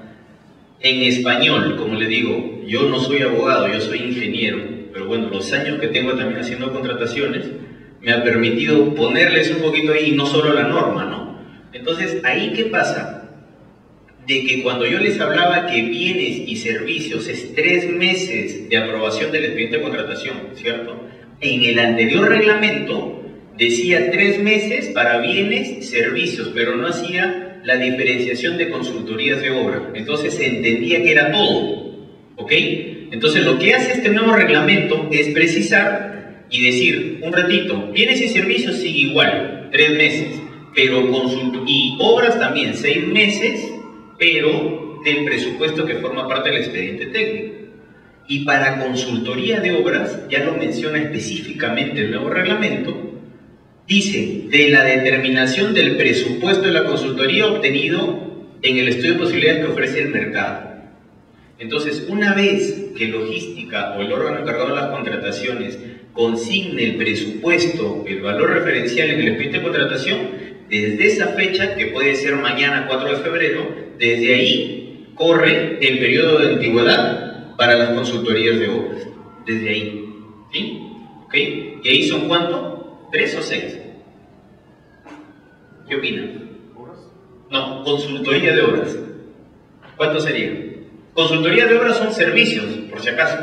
En español, como le digo, yo no soy abogado, yo soy ingeniero, pero bueno, los años que tengo también haciendo contrataciones me ha permitido ponerles un poquito ahí, no solo la norma, ¿no? Entonces, ¿ahí qué pasa? De que cuando yo les hablaba que bienes y servicios es 3 meses de aprobación del expediente de contratación, ¿cierto? En el anterior reglamento decía 3 meses para bienes y servicios, pero no hacía la diferenciación de consultorías de obra. Entonces se entendía que era todo, ¿ok? Entonces lo que hace este nuevo reglamento es precisar y decir, un ratito, bienes y servicios sigue igual, 3 meses. Pero y obras también 6 meses, pero del presupuesto que forma parte del expediente técnico. Y para consultoría de obras, ya lo menciona específicamente el nuevo reglamento, dice, de la determinación del presupuesto de la consultoría obtenido en el estudio de posibilidades que ofrece el mercado. Entonces, una vez que logística o el órgano encargado de las contrataciones consigne el presupuesto, el valor referencial en el expediente de contratación, desde esa fecha, que puede ser mañana 4 de febrero, desde ahí corre el periodo de antigüedad para las consultorías de obras. Desde ahí. ¿Sí? ¿Ok? ¿Y ahí son cuánto? ¿3 o 6? ¿Qué opinan? No, consultoría de obras. ¿Cuánto sería? Consultoría de obras son servicios, por si acaso.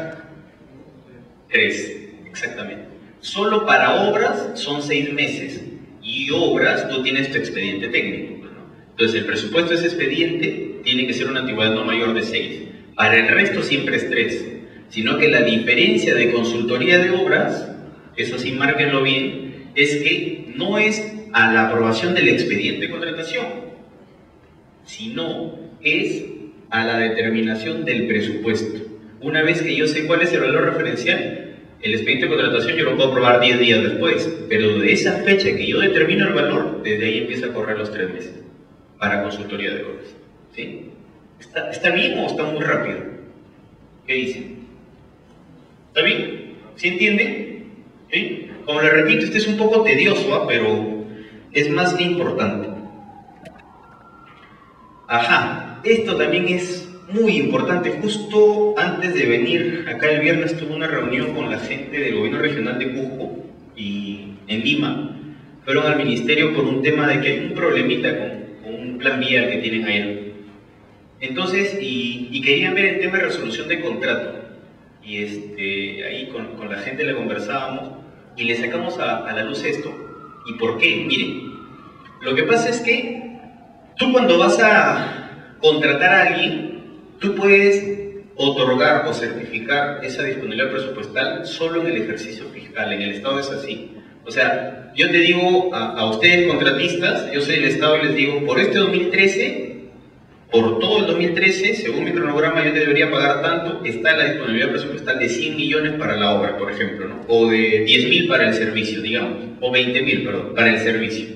3, exactamente. Solo para obras son 6 meses. Y obras, tú tienes tu expediente técnico, ¿no? Entonces el presupuesto de ese expediente tiene que ser una antigüedad no mayor de 6. Para el resto siempre es 3. Sino que la diferencia de consultoría de obras, eso sí, márquenlo bien, es que no es a la aprobación del expediente de contratación, sino es a la determinación del presupuesto. Una vez que yo sé cuál es el valor referencial, el expediente de contratación yo lo puedo aprobar 10 días después, pero de esa fecha que yo determino el valor, desde ahí empieza a correr los 3 meses para consultoría de obras. ¿Sí? ¿Está bien o está muy rápido? ¿Qué dicen? ¿Está bien? ¿Sí entienden? ¿Sí? Como les repito, este es un poco tedioso, pero es más que importante. Ajá, esto también es muy importante. Justo antes de venir acá el viernes tuve una reunión con la gente del gobierno regional de Cusco y en Lima. Fueron al ministerio por un tema de que hay un problemita con un plan vial que tienen ahí. Entonces, y querían ver el tema de resolución de contrato. Y ahí con la gente le conversábamos y le sacamos a la luz esto. ¿Y por qué? Miren, lo que pasa es que tú cuando vas a contratar a alguien, tú puedes otorgar o certificar esa disponibilidad presupuestal solo en el ejercicio fiscal. En el Estado es así. O sea, yo te digo a ustedes contratistas, yo soy del Estado y les digo, por este 2013, por todo el 2013, según mi cronograma yo te debería pagar tanto, está la disponibilidad presupuestal de 100 millones para la obra, por ejemplo, ¿no? O de 10.000 para el servicio, digamos, o 20.000, perdón, para el servicio,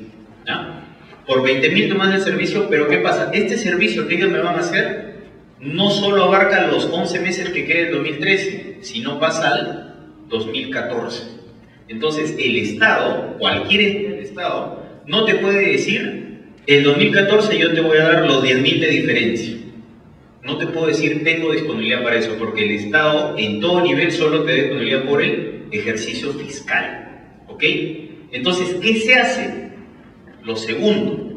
¿no? Por 20.000 tomas el servicio, pero ¿qué pasa? Este servicio que ellos me van a hacer no solo abarca los 11 meses que queda el 2013, sino pasa al 2014. Entonces, el Estado, cualquier Estado, no te puede decir, el 2014 yo te voy a dar los 10.000 de diferencia. No te puedo decir, tengo disponibilidad para eso, porque el Estado en todo nivel solo te da disponibilidad por el ejercicio fiscal. ¿Ok? Entonces, ¿qué se hace? Lo segundo,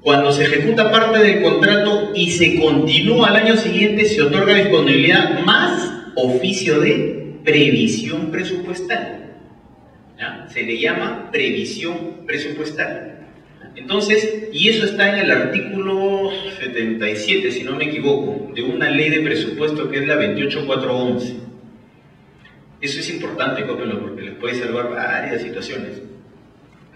cuando se ejecuta parte del contrato y se continúa al año siguiente, se otorga disponibilidad más oficio de previsión presupuestal. ¿Ya? Se le llama previsión presupuestal. Entonces, y eso está en el artículo 77, si no me equivoco, de una ley de presupuesto que es la 28411. Eso es importante, cópienlo, porque les puede salvar varias situaciones.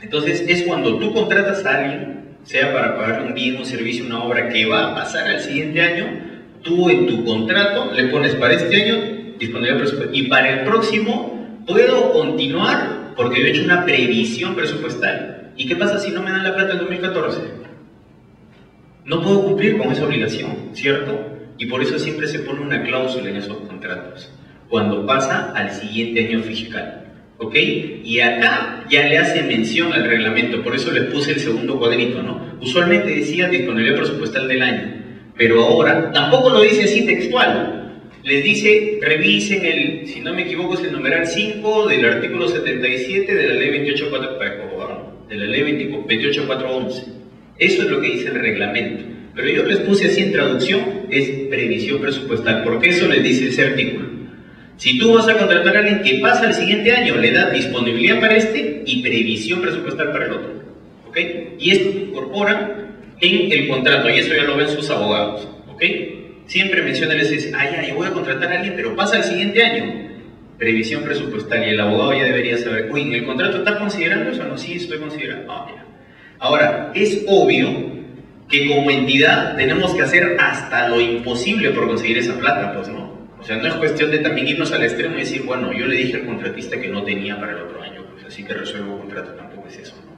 Entonces, es cuando tú contratas a alguien, sea para pagar un bien, un servicio, una obra que va a pasar al siguiente año, tú en tu contrato le pones para este año disponibilidad presupuestal y para el próximo puedo continuar porque yo he hecho una previsión presupuestal. ¿Y qué pasa si no me dan la plata en 2014? No puedo cumplir con esa obligación, ¿cierto? Y por eso siempre se pone una cláusula en esos contratos, cuando pasa al siguiente año fiscal. ¿Ok? Y acá ya le hace mención al reglamento, por eso les puse el segundo cuadrito, ¿no? Usualmente decía disponibilidad presupuestal del año, pero ahora tampoco lo dice así textual. Les dice, revisen el, si no me equivoco, es el numeral 5 del artículo 77 de la ley 28411. Eso es lo que dice el reglamento. Pero yo les puse así en traducción, es previsión presupuestal, porque eso les dice ese artículo. Si tú vas a contratar a alguien que pasa el siguiente año, le das disponibilidad para este y previsión presupuestal para el otro. ¿Ok? Y esto se incorpora en el contrato, y eso ya lo ven sus abogados. ¿Ok? Siempre menciónales ese, yo voy a contratar a alguien, pero pasa el siguiente año. Previsión presupuestal, y el abogado ya debería saber, uy, ¿en el contrato estás considerando eso? No, sí, estoy considerando. Mira. Ahora, es obvio que como entidad tenemos que hacer hasta lo imposible por conseguir esa plata, pues, ¿no? O sea, no es cuestión de también irnos al extremo y decir, bueno, yo le dije al contratista que no tenía para el otro año, pues así que resuelvo contrato, tampoco es eso, ¿no?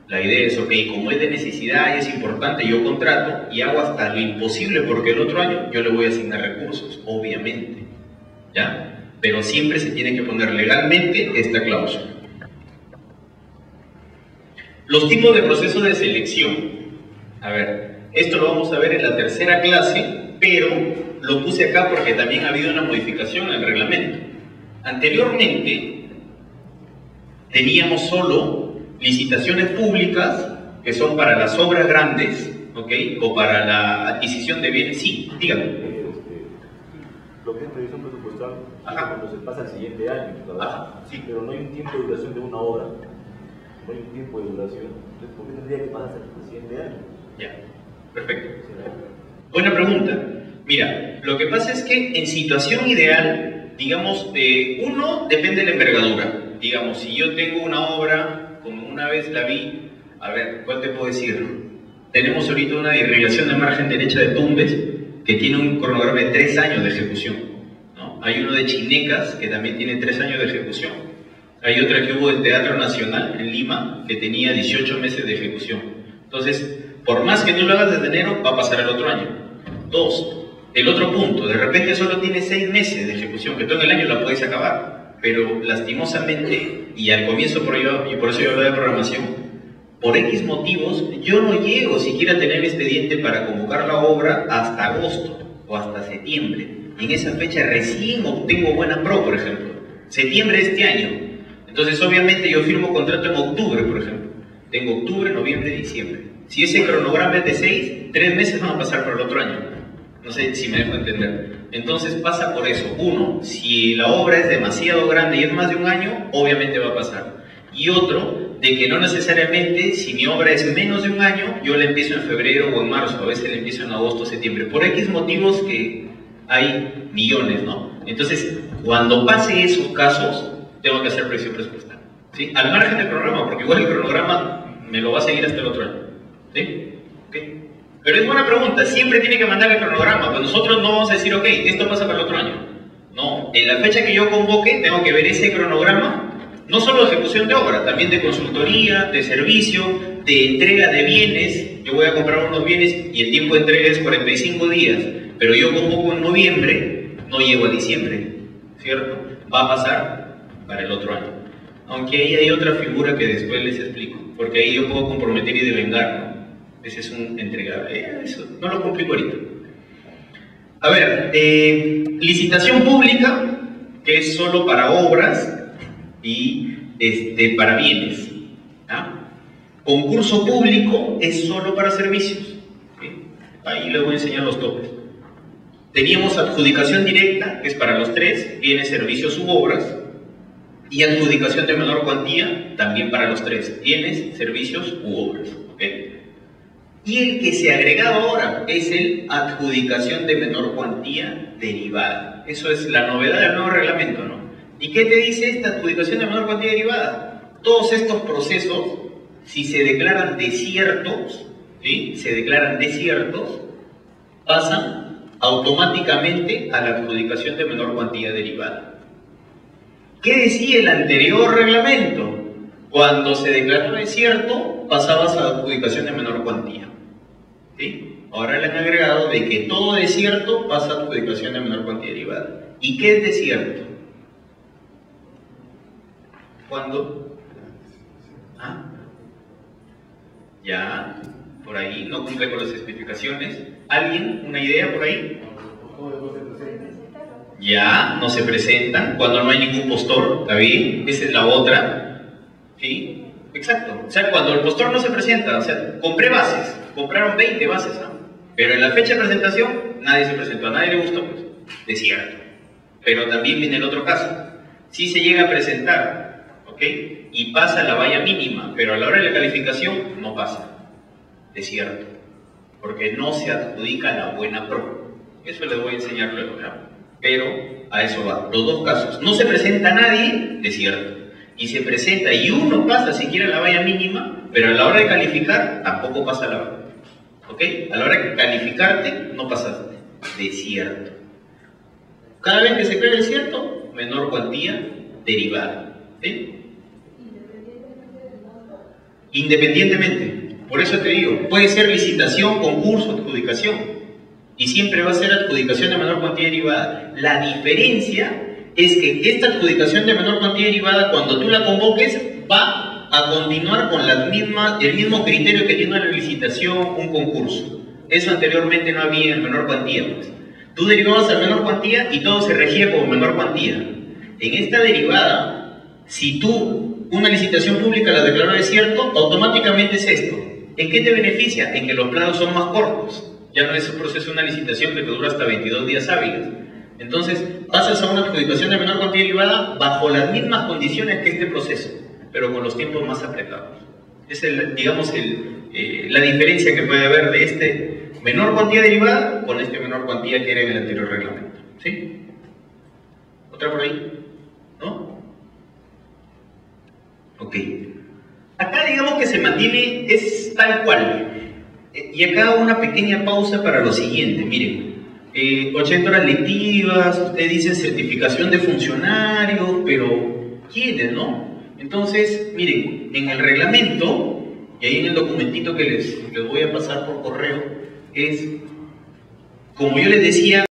La idea es, ok, como es de necesidad y es importante, yo contrato y hago hasta lo imposible porque el otro año yo le voy a asignar recursos, obviamente, ¿ya? Pero siempre se tiene que poner legalmente esta cláusula. Los tipos de proceso de selección. A ver, esto lo vamos a ver en la tercera clase, pero lo puse acá porque también ha habido una modificación en el reglamento. Anteriormente teníamos solo licitaciones públicas que son para las obras grandes, ¿ok? O para la adquisición de bienes. Sí, dígame. Lo que es previsión presupuestal, cuando se pasa al siguiente año, ¿verdad? Sí. Pero no hay un tiempo de duración de una obra. No hay un tiempo de duración. Entonces, ¿por qué tendría que pasarse al siguiente año? Ya, perfecto. Buena pregunta. Mira, lo que pasa es que en situación ideal, digamos, uno depende de la envergadura. Digamos, si yo tengo una obra, como una vez la vi, a ver, ¿cuál te puedo decir? Tenemos ahorita una irrigación de margen derecha de Tumbes que tiene un cronograma de 3 años de ejecución, ¿no? Hay uno de Chinecas que también tiene 3 años de ejecución. Hay otra que hubo del Teatro Nacional en Lima que tenía 18 meses de ejecución. Entonces, por más que tú lo hagas desde enero, va a pasar el otro año. 2. El otro punto, de repente solo tiene 6 meses de ejecución, que todo el año la podéis acabar, pero lastimosamente, y al comienzo, y por eso yo hablaba de programación, por X motivos, yo no llego siquiera a tener expediente para convocar la obra hasta agosto o hasta septiembre. En esa fecha recién obtengo buena pro, por ejemplo. Septiembre de este año. Entonces, obviamente, yo firmo contrato en octubre, por ejemplo. Tengo octubre, noviembre, diciembre. Si ese cronograma es de 6, 3 meses van a pasar para el otro año. No sé si me dejo entender. Entonces pasa por eso. Uno, si la obra es demasiado grande y es más de un año, obviamente va a pasar. Y otro, de que no necesariamente, si mi obra es menos de un año, yo la empiezo en febrero o en marzo, a veces la empiezo en agosto o septiembre. Por X motivos que hay millones, ¿no? Entonces, cuando pase esos casos, tengo que hacer previsión presupuestaria, ¿sí? Al margen del cronograma, porque igual el cronograma me lo va a seguir hasta el otro año, ¿sí? ¿Okay? Pero es buena pregunta, siempre tiene que mandar el cronograma, pues nosotros no vamos a decir, ok, esto pasa para el otro año. No, en la fecha que yo convoque, tengo que ver ese cronograma, no solo de ejecución de obra, también de consultoría, de servicio, de entrega de bienes. Yo voy a comprar unos bienes y el tiempo de entrega es 45 días, pero yo convoco en noviembre, no llego a diciembre, ¿cierto? Va a pasar para el otro año. Aunque ahí hay otra figura que después les explico, porque ahí yo puedo comprometer y devengar, ¿no? Ese es un entregable. Eso no lo complico ahorita. A ver, licitación pública, que es solo para obras y para bienes. ¿Ah? Concurso público es solo para servicios. ¿Sí? Ahí les voy a enseñar los topes. Teníamos adjudicación directa, que es para los tres, bienes, servicios u obras, y adjudicación de menor cuantía, también para los tres, bienes, servicios u obras. ¿Okay? Y el que se ha agregado ahora es el adjudicación de menor cuantía derivada. Eso es la novedad del nuevo reglamento, ¿no? ¿Y qué te dice esta adjudicación de menor cuantía derivada? Todos estos procesos, si se declaran desiertos, ¿sí? Se declaran desiertos, pasan automáticamente a la adjudicación de menor cuantía derivada. ¿Qué decía el anterior reglamento? Cuando se declaraba desierto, pasabas a la adjudicación de menor cuantía. ¿Sí? Ahora le han agregado de que todo desierto pasa a adjudicación de menor cuantía derivada. ¿Y qué es desierto? ¿Cuándo? ¿Ah? Ya, por ahí, no cumple con las especificaciones. ¿Alguien? ¿Una idea por ahí? Ya, no se presentan cuando no hay ningún postor, ¿está bien? Esa es la otra. ¿Sí? Exacto. O sea, cuando el postor no se presenta, o sea, compré bases, compraron 20 bases, ¿no? Pero en la fecha de presentación, nadie se presentó, a nadie le gustó, pues, desierto. Pero también viene el otro caso. Si se llega a presentar, ¿ok? Y pasa la valla mínima, pero a la hora de la calificación no pasa, desierto. Porque no se adjudica la buena pro. Eso les voy a enseñar luego, ¿no? Pero a eso va. Los dos casos. No se presenta nadie, desierto. Y se presenta y uno pasa siquiera la valla mínima, pero a la hora de calificar tampoco pasa la valla. ¿Ok? A la hora de calificarte no pasaste. Desierto. Cada vez que se crea desierto, menor cuantía derivada. ¿Sí? Independientemente. Por eso te digo, puede ser licitación, concurso, adjudicación. Y siempre va a ser adjudicación de menor cuantía derivada. La diferencia es que esta adjudicación de menor cuantía derivada, cuando tú la convoques, va a continuar con el mismo criterio que tiene una licitación, un concurso. Eso anteriormente no había en menor cuantía. Pues. Tú derivabas a menor cuantía y todo se regía como menor cuantía. En esta derivada, si tú una licitación pública la declaró desierto, automáticamente es esto. ¿En qué te beneficia? En que los plazos son más cortos. Ya no es un proceso de una licitación que te dura hasta 22 días hábiles. Entonces, pasas a una adjudicación de menor cuantía derivada bajo las mismas condiciones que este proceso, pero con los tiempos más apretados. Esa es, digamos, la diferencia que puede haber de este menor cuantía derivada con este menor cuantía que era en el anterior reglamento. ¿Sí? ¿Otra por ahí? ¿No? Ok. Acá digamos que se mantiene, es tal cual. Y acá una pequeña pausa para lo siguiente, miren, 80 horas lectivas, ustedes dicen certificación de funcionarios, pero ¿quiénes, no? Entonces, miren, en el reglamento, y ahí en el documentito que les voy a pasar por correo, es, como yo les decía,